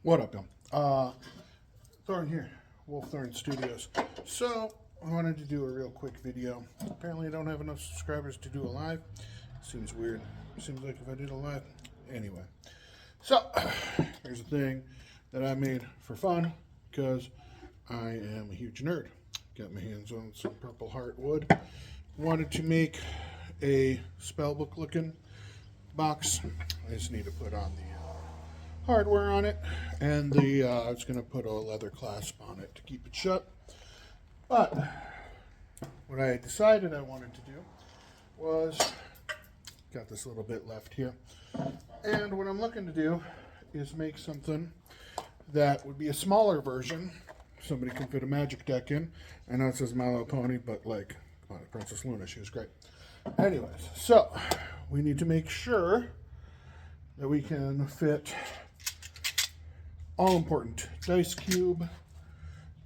What up, y'all? Thorn here, Wolf Thorn Studios. So, I wanted to do a real quick video. Apparently I don't have enough subscribers to do a live. Seems weird. Seems like if I did a live. Anyway. So, here's a thing that I made for fun because I am a huge nerd. Got my hands on some Purple Heart wood. Wanted to make a Spellbook looking box. I just need to put on the hardware on it, and I was going to put a leather clasp on it to keep it shut. But what I decided I wanted to do was, got this little bit left here, and what I'm looking to do is make something that would be a smaller version. Somebody can fit a magic deck in. I know it says My Little Pony, but like, come on, Princess Luna, she was great. Anyways, so we need to make sure that we can fit all important dice cube,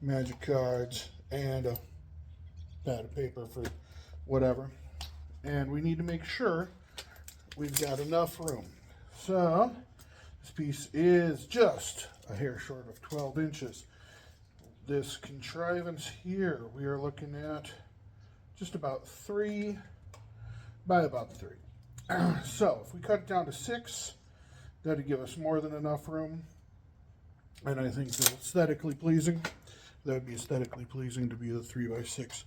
magic cards, and a pad of paper for whatever. And we need to make sure we've got enough room. So this piece is just a hair short of 12 inches. This contrivance here, we are looking at just about 3 by about 3. So if we cut it down to 6, that'd give us more than enough room. And I think that aesthetically pleasing. That would be aesthetically pleasing to be the 3 by 6.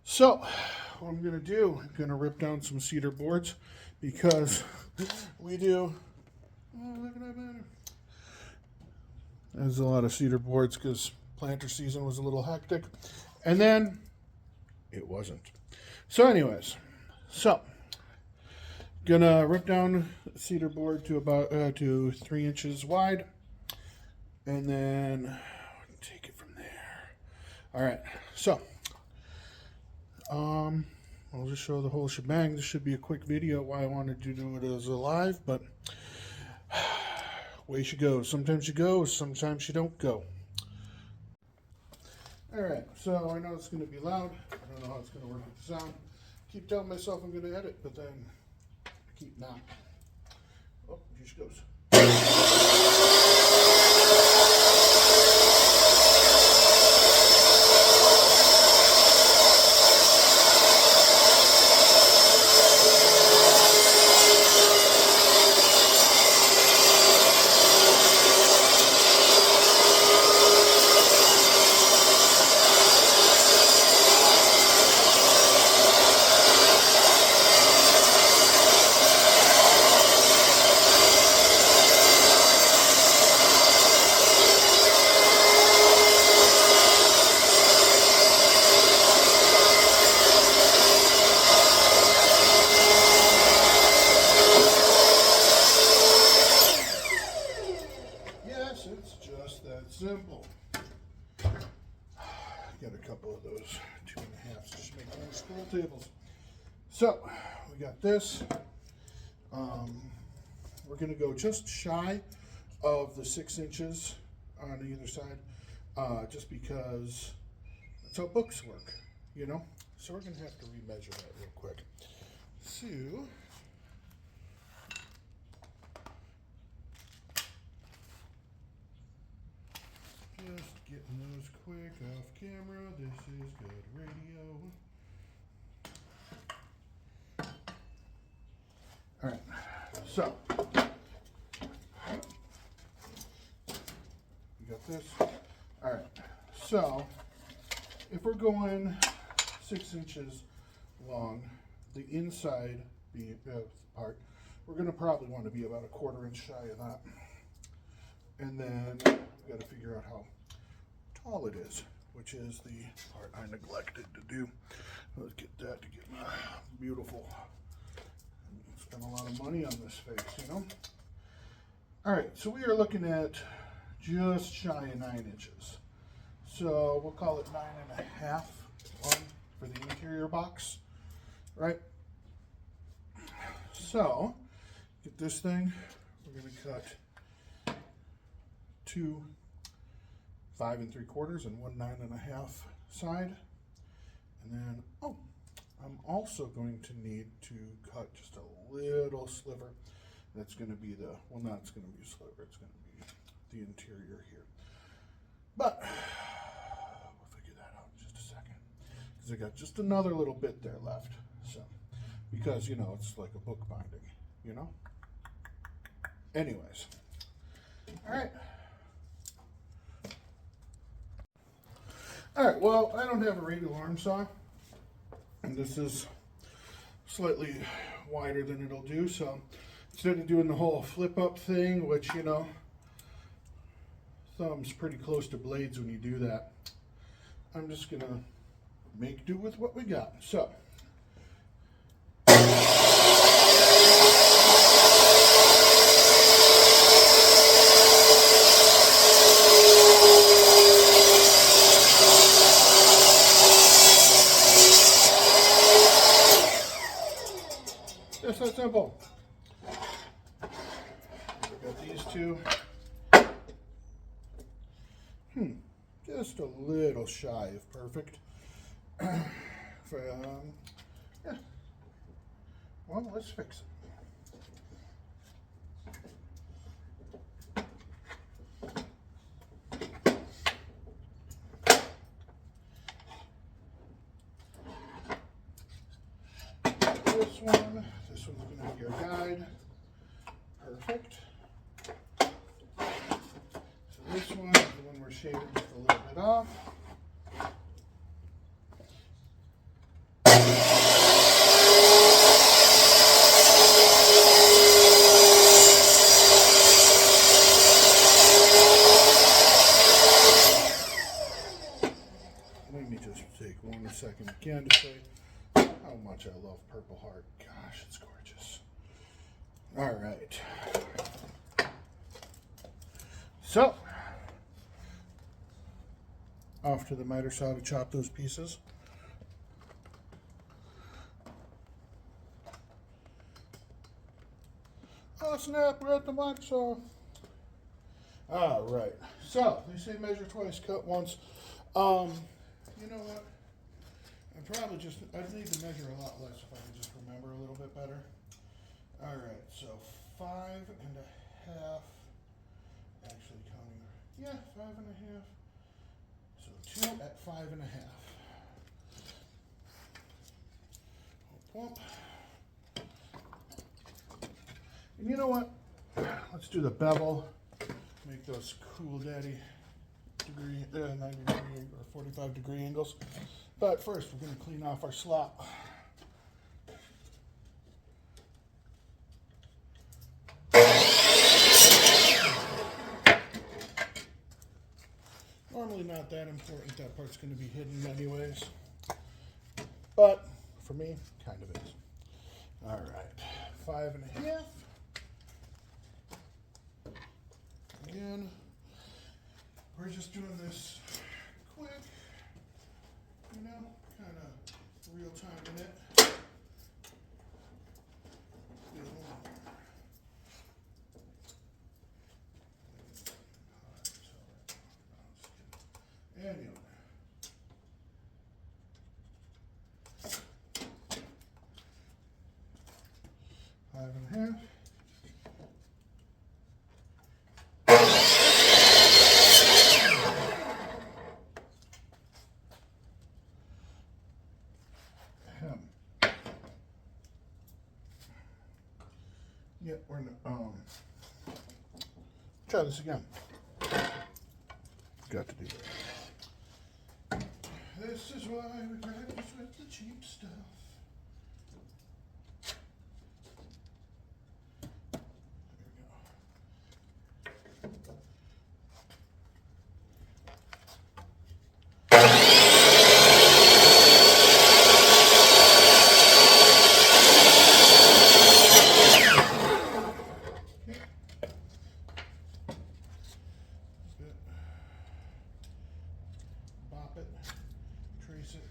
So what I'm going to do, I'm going to rip down some cedar boards because we do. Oh, look at that banner. There's a lot of cedar boards because planter season was a little hectic, and then it wasn't. So, anyways, gonna rip down cedar board to about to 3 inches wide. And then take it from there. All right, so I'll just show the whole shebang. This should be a quick video. Why I wanted to do it as a live, but way she goes. Sometimes you go, sometimes you don't go. All right, so I know it's going to be loud. I don't know how it's going to work with the sound. Keep telling myself I'm going to edit, but then I keep not. Oh, here she goes. It's just that simple. Got a couple of those 2.5s just make more scroll tables. So we got this. We're going to go just shy of the 6 inches on either side, just because that's how books work, you know. So we're going to have to remeasure that real quick. So just getting those quick off camera. This is good radio. All right, so we got this. All right, so if we're going 6 inches long, the inside part, we're going to probably want to be about 1/4 inch shy of that. And then we got to figure out how tall it is, which is the part I neglected to do. Let's get that to get my beautiful. Spend a lot of money on this face, you know. All right, so we are looking at just shy of 9 inches. So we'll call it 9.5 for the interior box, right? So get this thing. We're going to cut 2 5 3/4 and 1 9.5 side, and then I'm also going to need to cut just a little sliver. That's going to be the, well, not it's going to be a sliver, it's going to be the interior here. But we'll figure that out in just a second, because I got just another little bit there left. So, because, you know, it's like a book binding, you know? Anyways. All right. All right, well, I don't have a regular arm saw, and this is slightly wider than it'll do, so instead of doing the whole flip up thing, which, you know, thumb's pretty close to blades when you do that, I'm just gonna make do with what we got. So just that simple. I've got these two. Just a little shy of perfect. Yeah. Well, let's fix it. This one's going to be our guide. Perfect. So this one is the one we're shaving just a little bit off. Let me just take 1 second again to say how much I love Purple Heart. Gosh, it's gorgeous. All right. So, off to the miter saw to chop those pieces. Oh snap, we're at the miter saw. All right. So, they say measure twice, cut once. You know what? I'd need to measure a lot less if I could just remember a little bit better. All right, so 5.5. Actually counting, yeah, 5.5. So 2 at 5.5. Pump. And you know what? Let's do the bevel. Make those cool daddy 90 degree or 45 degree angles. But first, we're going to clean off our slop. Normally not that important. That part's going to be hidden anyways. But for me, kind of is. All right, 5.5. Again, we're just doing this quick, you know, kind of real time in it. Anyway. 5.5. Yeah, we're gonna try this again. Got to do that. This is why we practice with the cheap stuff. Bop it, trace it.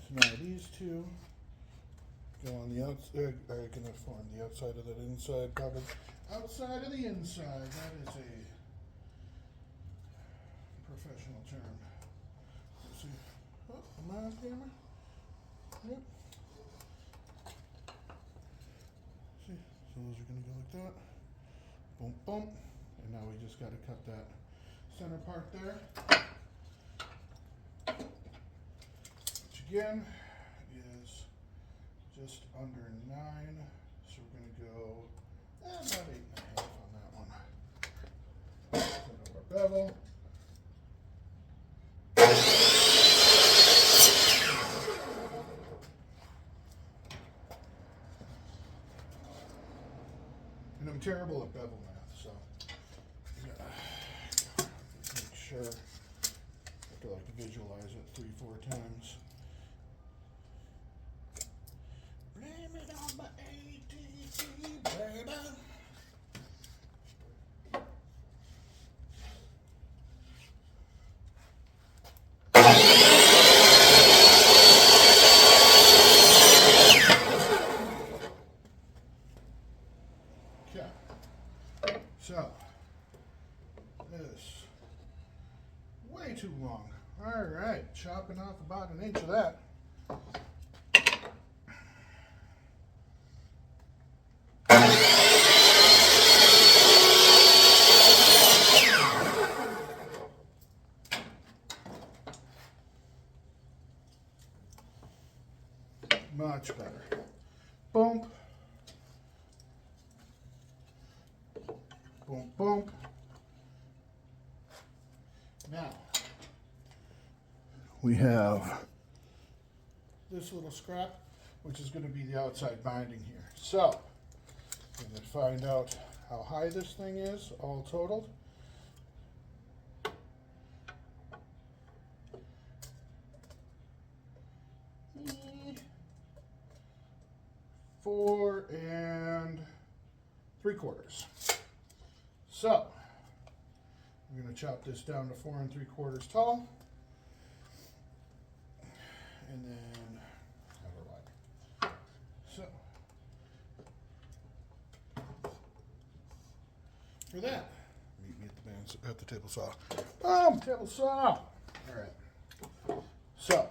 So now these two go on the outside, are going to form the outside of that inside cover. Outside of the inside, that is a God damn it. Yep. See, so those are going to go like that. Boom, boom. And now we just got to cut that center part there. Which again is just under 9. So we're going to go about 8.5 on that one. Set up our bevel. And I'm terrible at bevel math, so I gotta make sure. I have to like visualize it 3-4 times. Blame it on my ADD, baby. Okay. So, this way too long. All right, chopping off about 1 inch of that. Much better. Boom. Boom, boom. Now, we have this little scrap, which is going to be the outside binding here. So, we're going to find out how high this thing is, all totaled. Four and 3/4. So, I'm going to chop this down to 4 3/4 tall. And then have a wide. So, for that, meet me at the table saw. Table saw! Alright. So,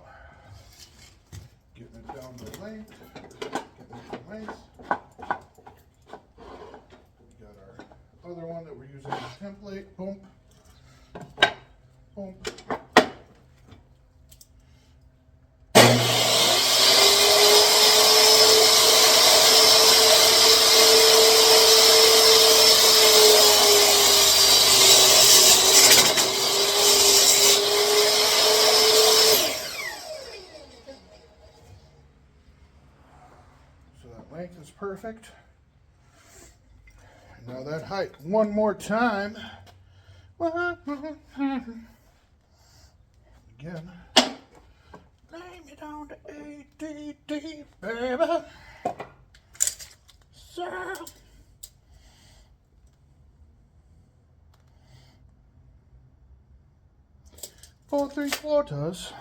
getting it down to length. We got our other one that we're using as a template. Boom. Boom. So that length is perfect. Now that height, one more time. Again. Blame it on the ADD, baby. So. Four 3/4.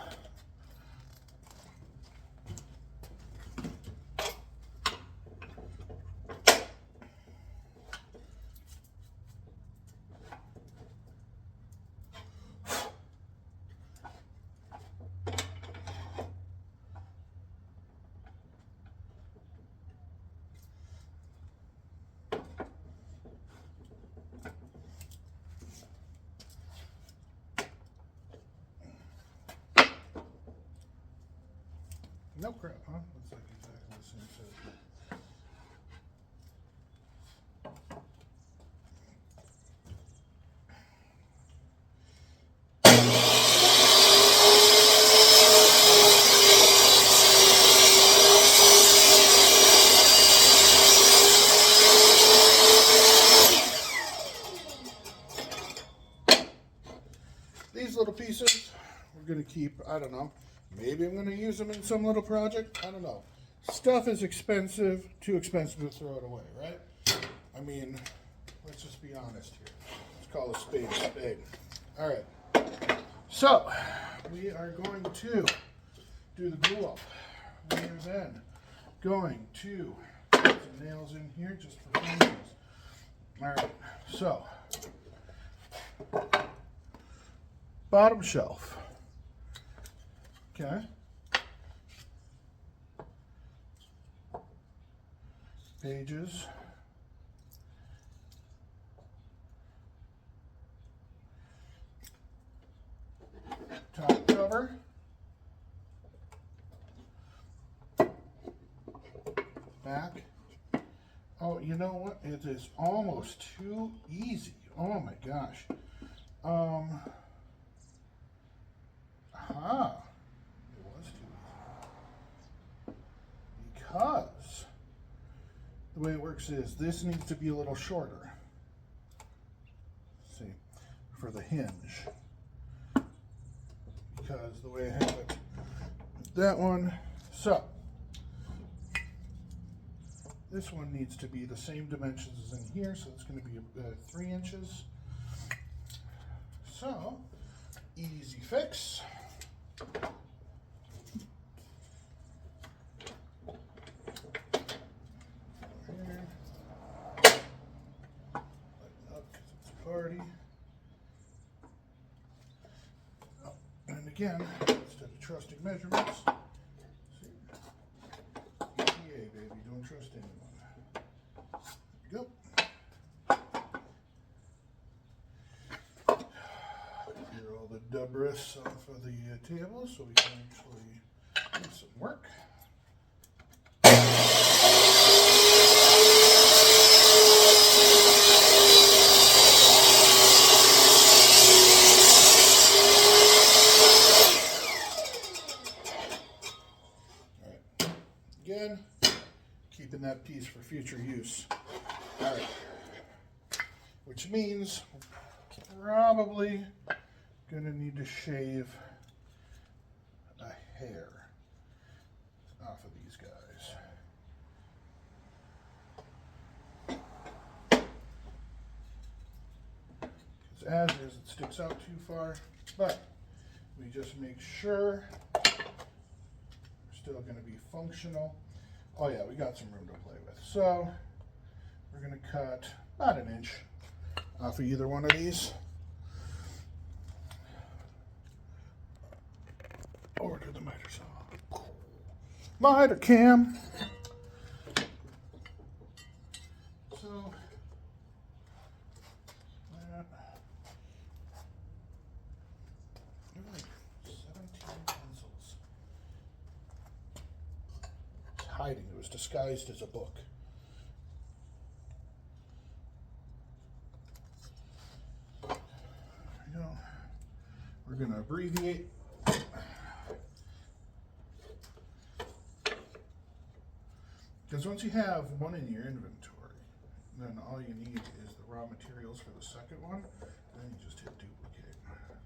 No crap, huh? Looks like exactly the same size. These little pieces, we're going to keep, I don't know, maybe I'm going to use them in some little project. I don't know. Stuff is expensive, too expensive to throw it away, right? I mean, let's just be honest here. Let's call a spade a spade. All right. So, we are going to do the glue up. We are then going to put some nails in here just for funsies. All right. So, bottom shelf. Okay. pages. Top cover. Back. Oh, you know what? It is almost too easy. Oh my gosh. Aha. It was too easy. Because the way it works is this needs to be a little shorter. See, for the hinge. Because the way I have it, that one. So, this one needs to be the same dimensions as in here, so it's going to be 3 inches. So, easy fix. Here. Lighten up because it's a party. Oh, and again, instead of trusting measurements, see, EPA, baby, don't trust anyone. There we go. Clear all the debris off of the table so we can actually do some work. Again, keeping that piece for future use. All right. Which means we're probably gonna need to shave a hair off of these guys. Because as is, it sticks out too far, but we just make sure still going to be functional. Oh yeah, we got some room to play with. So we're going to cut about 1 inch off of either one of these. Order the miter saw. Miter cam. So that, 17 pencils. Hiding. It was disguised as a book. You know, we're going to abbreviate. Because once you have one in your inventory, then all you need is the raw materials for the second one. Then you just hit duplicate.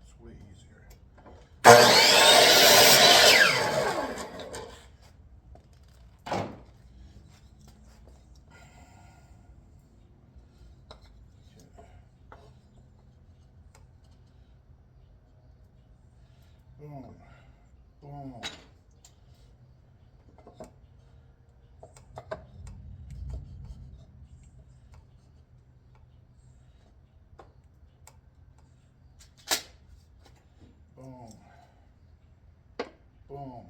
It's way easier. Boom. Boom. Boom. Boom.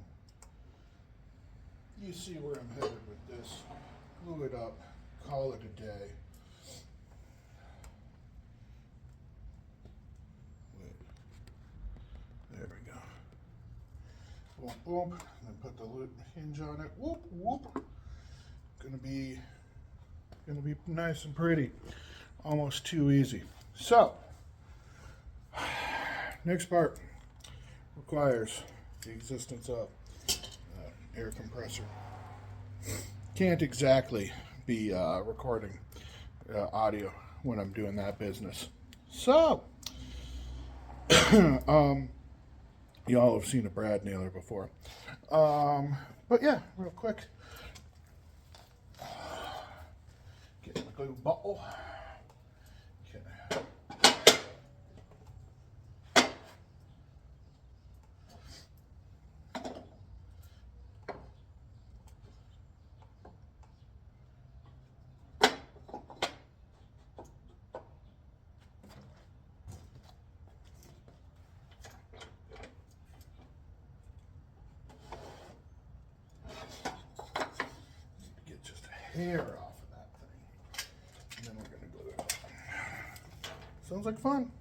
You see where I'm headed with this. Glue it up. Call it a day. There we go. Boom, boom. Then put the hinge on it. Whoop, whoop. Gonna be nice and pretty. Almost too easy. So, next part requires the existence of air compressor. Can't exactly be recording audio when I'm doing that business. So, y'all have seen a brad nailer before. But yeah, real quick. Get my glue bottle. Okay. Get just a hair off of Sounds like fun.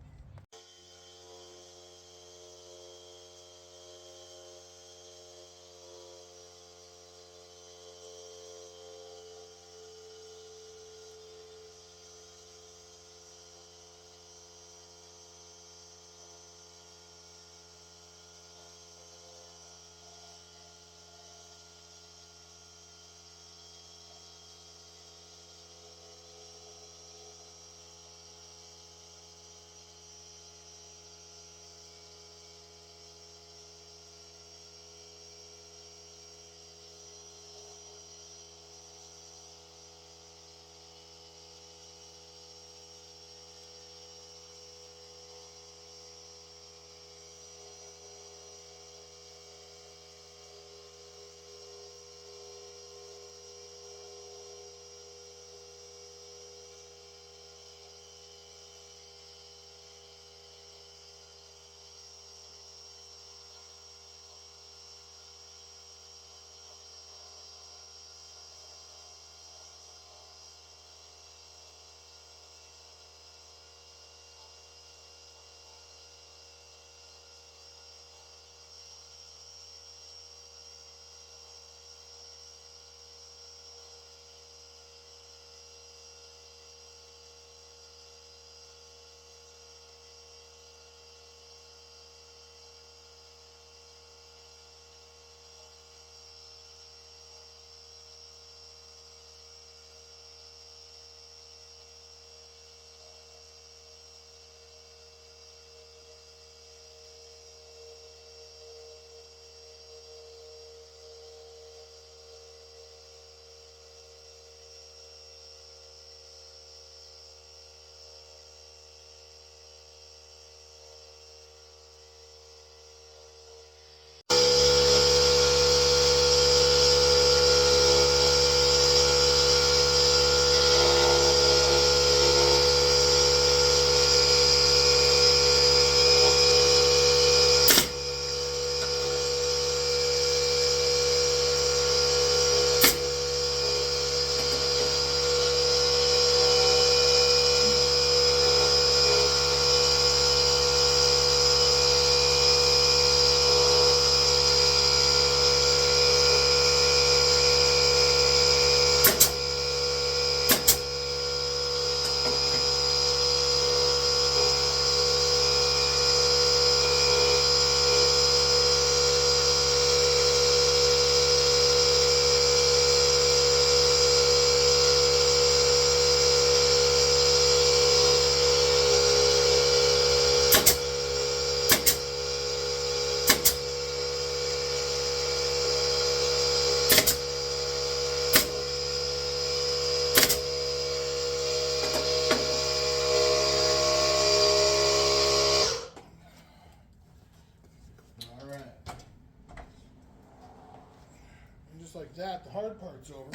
Just like that, the hard part's over.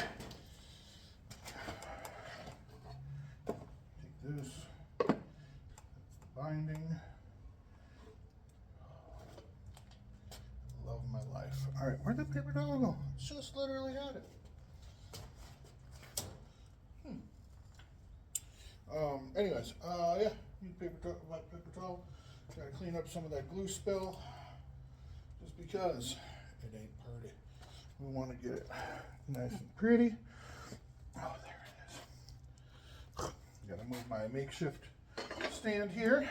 Take this, that's the binding. Love of my life. All right, where'd the paper towel go? Just literally had it. Anyways, yeah, need wet paper towel. Gotta clean up some of that glue spill, just because it ain't pretty. We want to get it nice and pretty. Oh, there it is. Gotta move my makeshift stand here.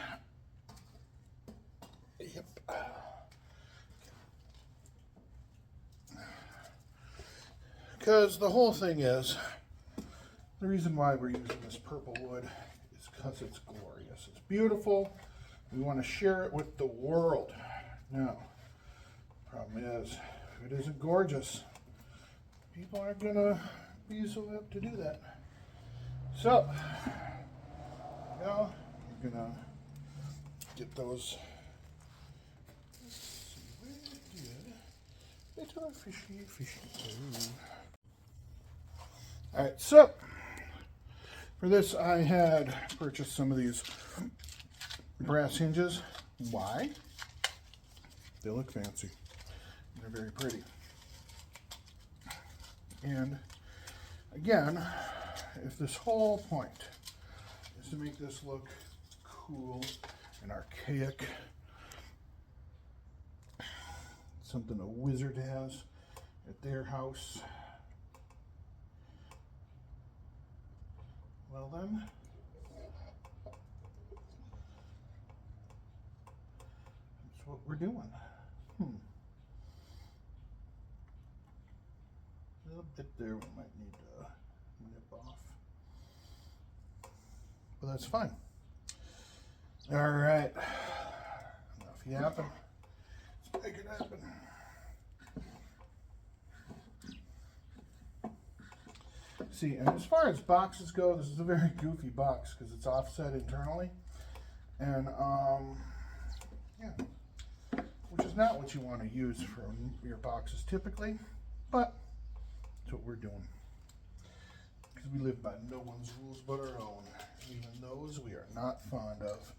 Yep. Because the whole thing is, the reason why we're using this purple wood is because it's glorious. It's beautiful. We want to share it with the world. Now, problem is, if it isn't gorgeous, people aren't going to be so apt to do that. So, you know, you're going to get those. Let's see where it did. Little fishy. Alright, so for this I had purchased some of these brass hinges. Why? They look fancy. They're very pretty. And again, if this whole point is to make this look cool and archaic. Something a wizard has at their house. Well then, that's what we're doing. A little bit there we might need to nip off, but that's fine. All right, enough yapping. Let's make it happen. See, and as far as boxes go, this is a very goofy box because it's offset internally, and yeah, which is not what you want to use for your boxes typically, but that's what we're doing because we live by no one's rules but our own, even those we are not fond of.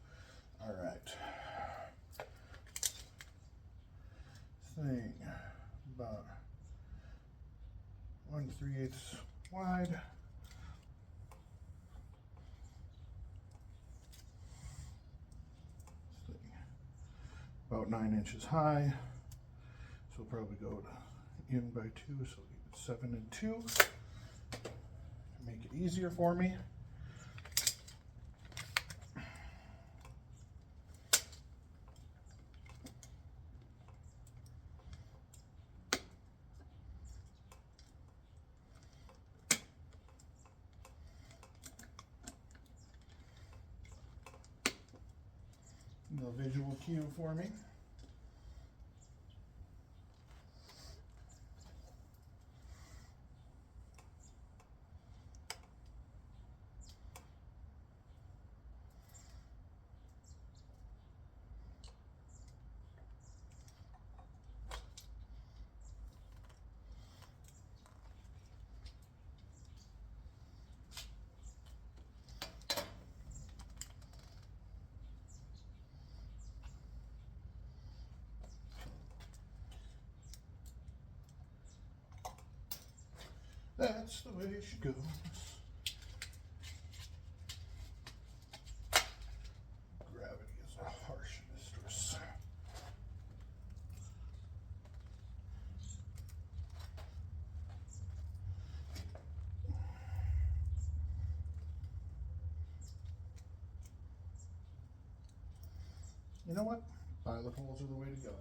All right, thing about 1/3 wide. About 9 inches high. So we'll probably go to in by 2, so 7 and 2. Make it easier for me. No visual cue for me. That's the way she goes. Gravity is a harsh mistress. You know what? Pilot holes are the way to go.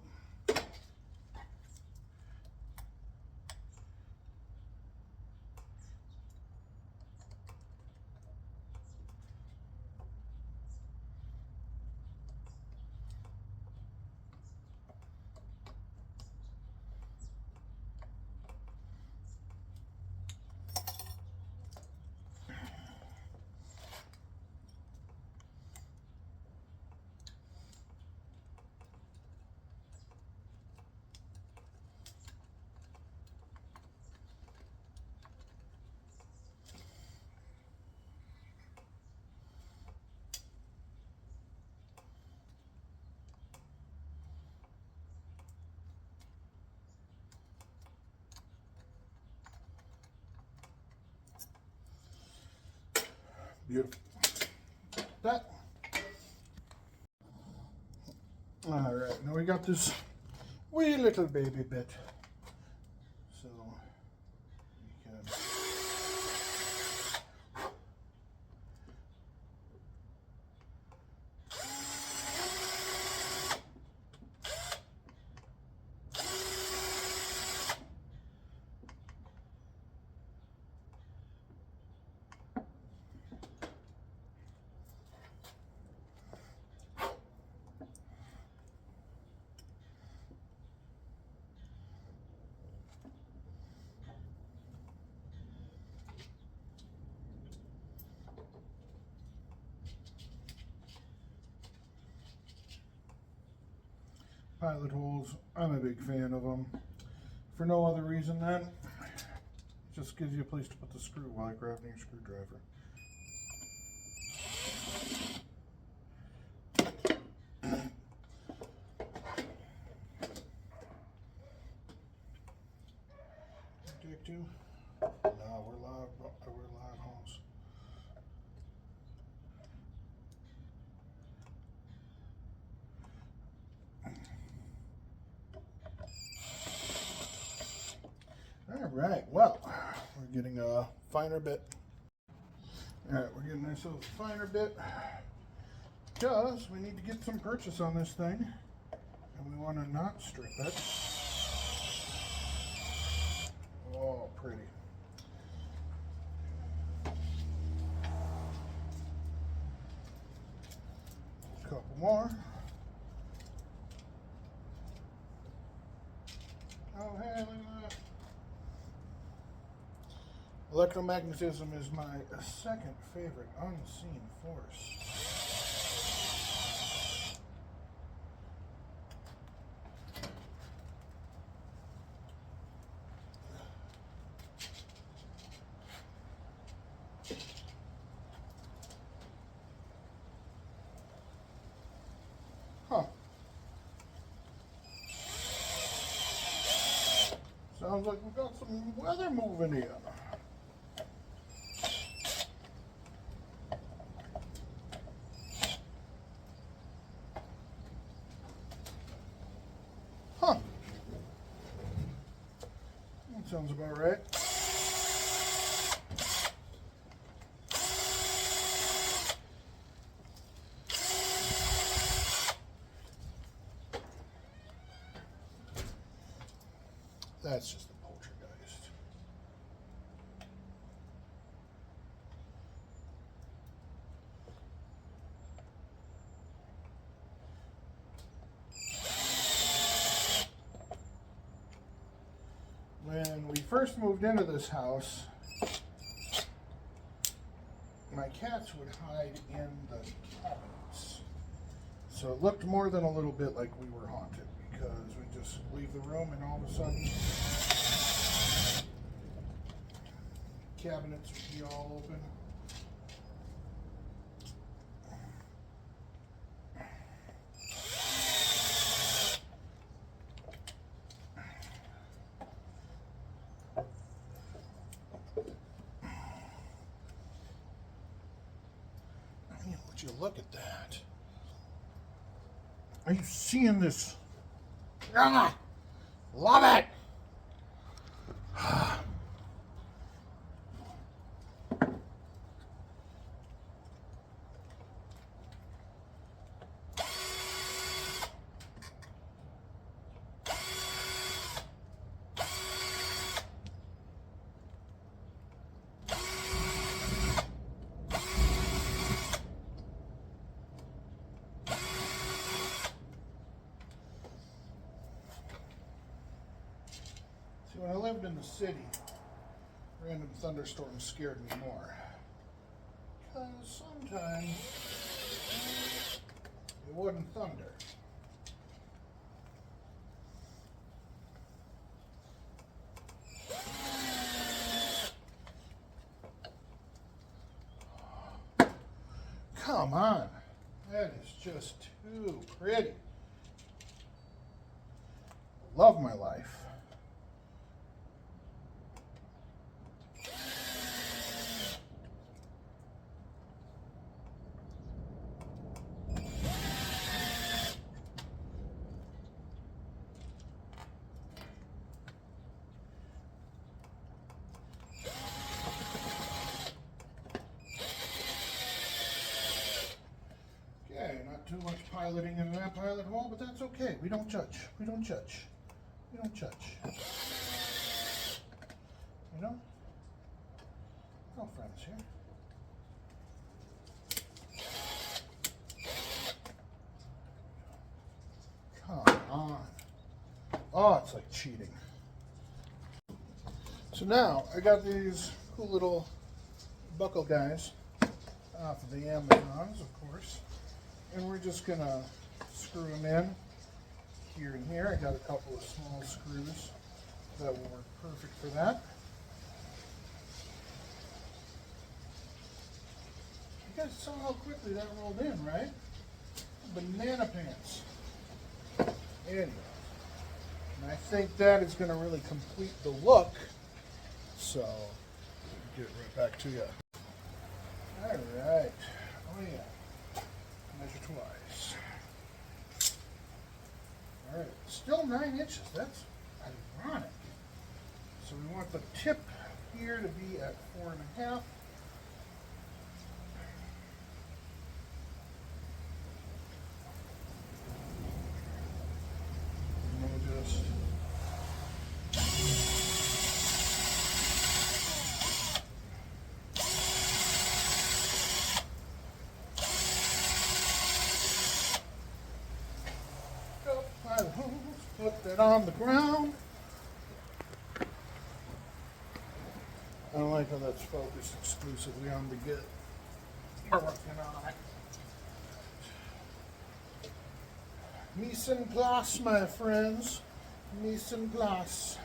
Beautiful. That. All right, now we got this wee little baby bit. So we can pilot holes. I'm a big fan of them. For no other reason than it just gives you a place to put the screw while you're grabbing your screwdriver. Take two. No, we're live. We're live holes. Alright, well, we're getting a finer bit. Alright, we're getting ourselves a finer bit because we need to get some purchase on this thing and we want to not strip it. Oh, pretty. A couple more. Oh, hey, look at that. Electromagnetism is my second favorite unseen force. Huh. Sounds like we've got some weather moving in. Huh. That sounds about right. That's just a poltergeist. When we first moved into this house, my cats would hide in the cabinets. So it looked more than a little bit like we were haunted because we just leave the room and all of a sudden cabinets would be all open. I mean, would you look at that? Are you seeing this? Ah, love it! See, when I lived in the city, random thunderstorms scared me more. Because sometimes it wouldn't thunder. Come on. That is just too pretty. Love my life. Too much piloting in that pilot hole, but that's okay. We don't judge. We don't judge. We don't judge. You know? No friends here. Come on. Oh, it's like cheating. So now, I got these cool little buckle guys off of the Amazons, of course. And we're just gonna screw them in here and here. I got a couple of small screws that will work perfect for that. You guys saw how quickly that rolled in, right? Banana pants. Anyway, and I think that is gonna really complete the look. So, get right back to you. All right. Oh yeah. Measure twice. All right, still 9 inches. That's ironic. So we want the tip here to be at 4.5. And we'll just go by the hose, put that on the ground. I don't like how that's focused exclusively on the good. We're working on it. Mise en place, my friends. Mise en place.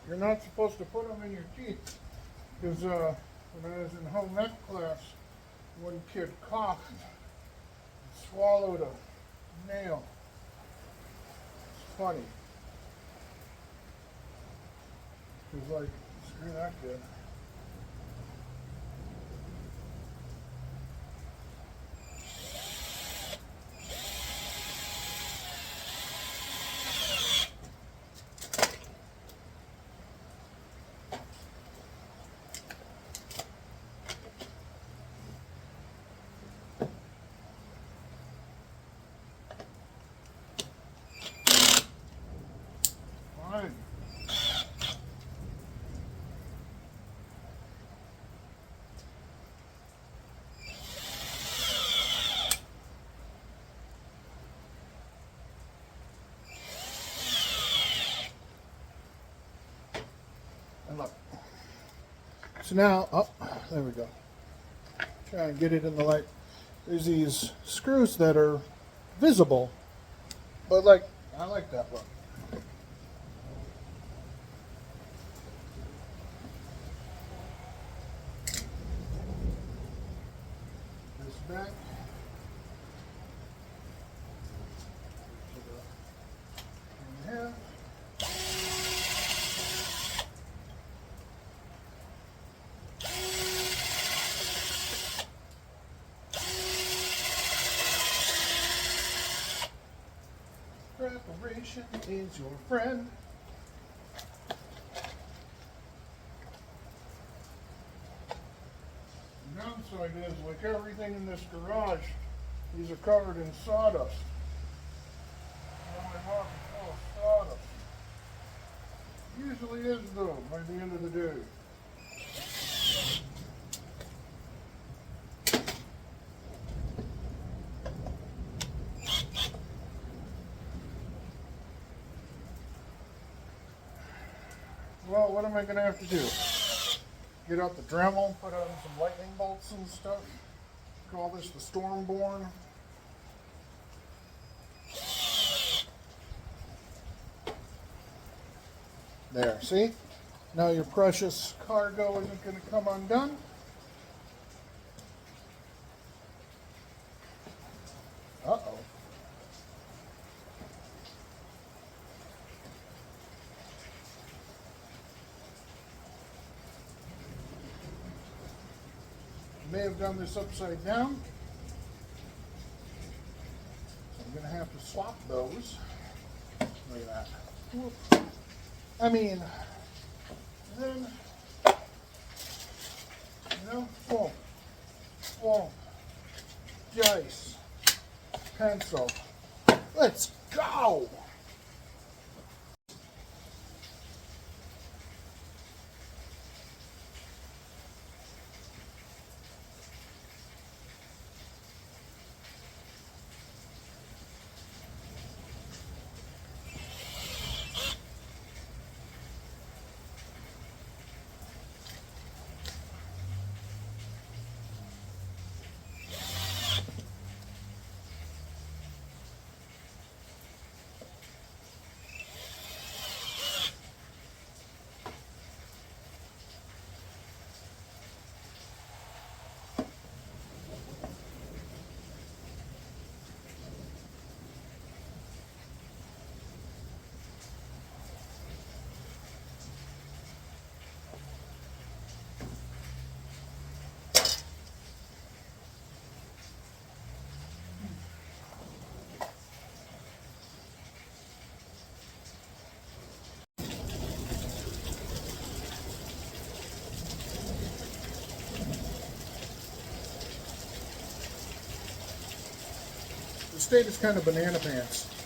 You're not supposed to put them in your teeth, because when I was in home ec class, one kid coughed and swallowed a nail. It's funny. He was like, screw that kid. Fine. And look. So now, oh, there we go. Try and get it in the light. There's these screws that are visible, but like, I like that look. This back. In half. Preparation is your friend. The downside is, like everything in this garage, these are covered in sawdust. Now my house is full of sawdust. Usually is though, by the end of the day. Well, what am I going to have to do? Get out the Dremel, put on some lightning bolts and stuff. Call this the Stormborn. There, see? Now your precious cargo isn't going to come undone. Uh-oh. May have done this upside down. So I'm going to have to swap those. Look at that. Whoop. I mean, then, you know, boom, boom, dice, pencil. Let's go! state is kind of banana pants.